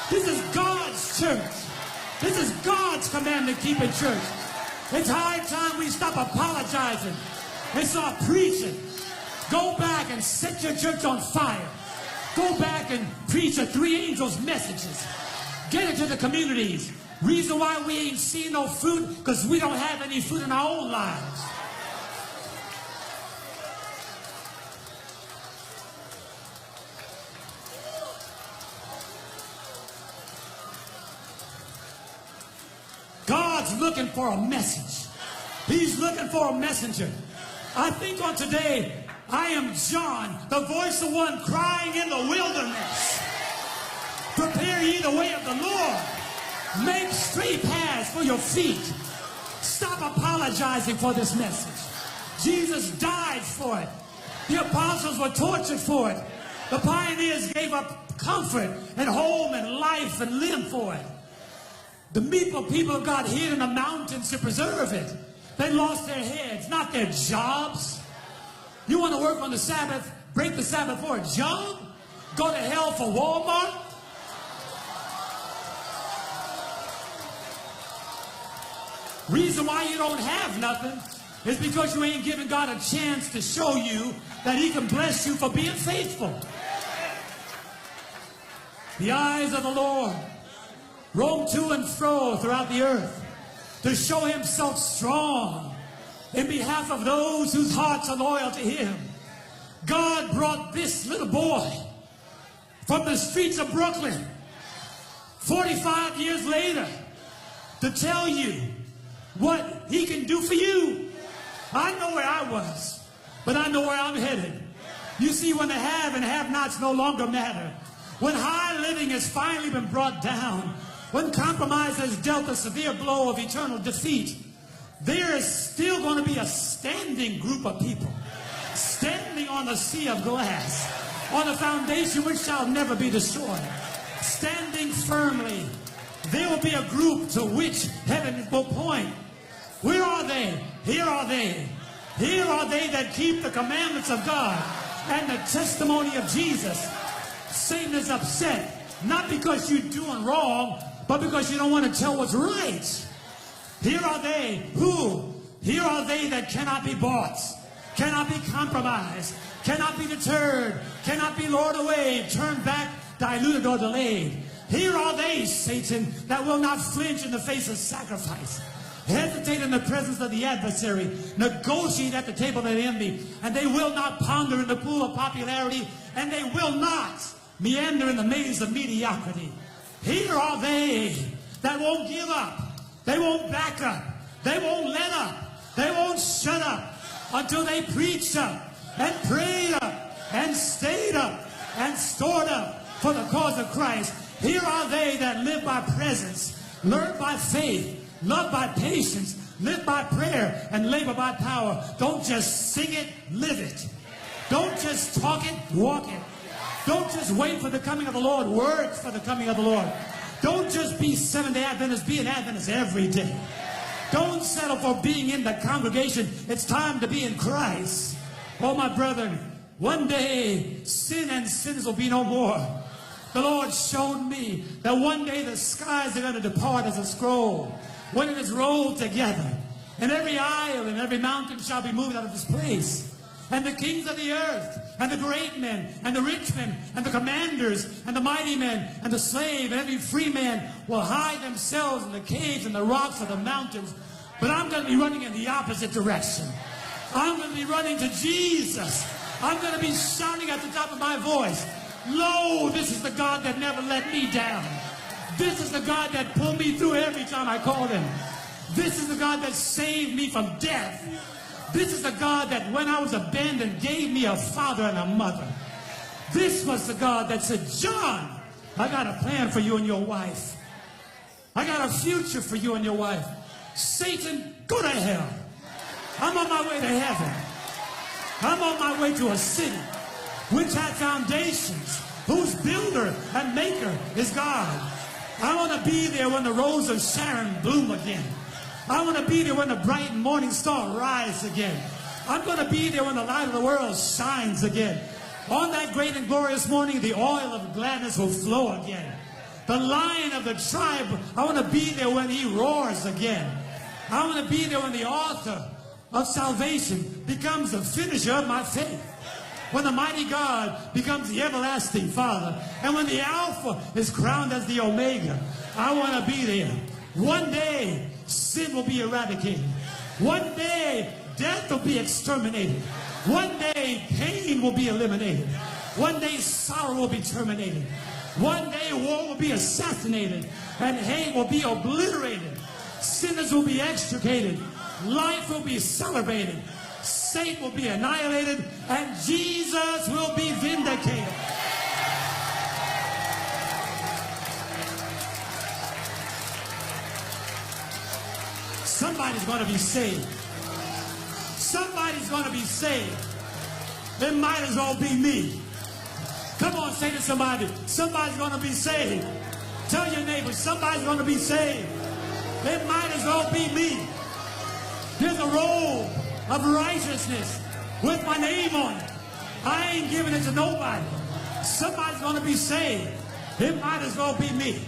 This is God's church. This is God's command to keep it church. It's high time we stop apologizing and start preaching. Go back and set your church on fire. Go back and preach the three angels' messages. Get it to the communities. Reason why we ain't seen no fruit, because we don't have any fruit in our own lives. God's looking for a message. He's looking for a messenger. I think on today, I am John, the voice of one crying in the wilderness. Prepare ye the way of the Lord. Make straight paths for your feet. Stop apologizing for this message. Jesus died for it. The apostles were tortured for it. The pioneers gave up comfort and home and life and limb for it. The people of God hid in the mountains to preserve it. They lost their heads, not their jobs. You want to work on the Sabbath, break the Sabbath for a job? Go to hell for Walmart? Reason why you don't have nothing is because you ain't giving God a chance to show you that he can bless you for being faithful. The eyes of the Lord roam to and fro throughout the earth to show himself strong in behalf of those whose hearts are loyal to him. God brought this little boy from the streets of Brooklyn 45 years later to tell you what he can do for you. I know where I was, but I know where I'm headed. You see, when the have and have-nots no longer matter, when high living has finally been brought down, when compromise has dealt a severe blow of eternal defeat, there is still going to be a standing group of people, standing on a sea of glass, on a foundation which shall never be destroyed, standing firmly. There will be a group to which heaven will point. Where are they? Here are they. Here are they that keep the commandments of God and the testimony of Jesus. Satan is upset, not because you're doing wrong, but because you don't want to tell what's right. Here are they who? Here are they that cannot be bought, cannot be compromised, cannot be deterred, cannot be lured away, turned back, diluted, or delayed. Here are they, Satan, that will not flinch in the face of sacrifice, hesitate in the presence of the adversary, negotiate at the table of envy, and they will not ponder in the pool of popularity, and they will not meander in the maze of mediocrity. Here are they that won't give up, they won't back up, they won't let up, they won't shut up until they preach up and prayed up and stayed up and stored up for the cause of Christ. Here are they that live by presence, learn by faith, love by patience, live by prayer, and labor by power. Don't just sing it, live it. Don't just talk it, walk it. Don't just wait for the coming of the Lord, work for the coming of the Lord. Don't just be Seventh-day Adventist, be an Adventist every day. Don't settle for being in the congregation. It's time to be in Christ. Oh, my brethren, one day sin and sins will be no more. The Lord showed me that one day the skies are going to depart as a scroll when it is rolled together, and every isle and every mountain shall be moved out of its place. And the kings of the earth, and the great men, and the rich men, and the commanders, and the mighty men, and the slave, and every free man will hide themselves in the caves and the rocks of the mountains. But I'm going to be running in the opposite direction. I'm going to be running to Jesus. I'm going to be shouting at the top of my voice, "Lo, this is the God that never let me down. This is the God that pulled me through every time I called him. This is the God that saved me from death. This is the God that when I was abandoned gave me a father and a mother. This was the God that said, John, I got a plan for you and your wife. I got a future for you and your wife. Satan, go to hell. I'm on my way to heaven. I'm on my way to a city which had foundations, whose builder and maker is God. I want to be there when the rose of Sharon bloom again. I want to be there when the bright morning star rises again. I'm going to be there when the light of the world shines again. On that great and glorious morning, the oil of gladness will flow again. The Lion of the tribe. I want to be there when he roars again. I want to be there when the author of salvation becomes the finisher of my faith. When the mighty God becomes the everlasting Father. And when the Alpha is crowned as the Omega. I want to be there. One day, sin will be eradicated. One day, death will be exterminated. One day, pain will be eliminated. One day, sorrow will be terminated. One day, war will be assassinated. And hate will be obliterated. Sinners will be extricated. Life will be celebrated. Satan will be annihilated. And Jesus will be vindicated. Somebody's going to be saved. Somebody's going to be saved. It might as well be me. Come on, say to somebody, somebody's going to be saved. Tell your neighbor, somebody's going to be saved. It might as well be me. There's a robe of righteousness with my name on it. I ain't giving it to nobody. Somebody's going to be saved. It might as well be me.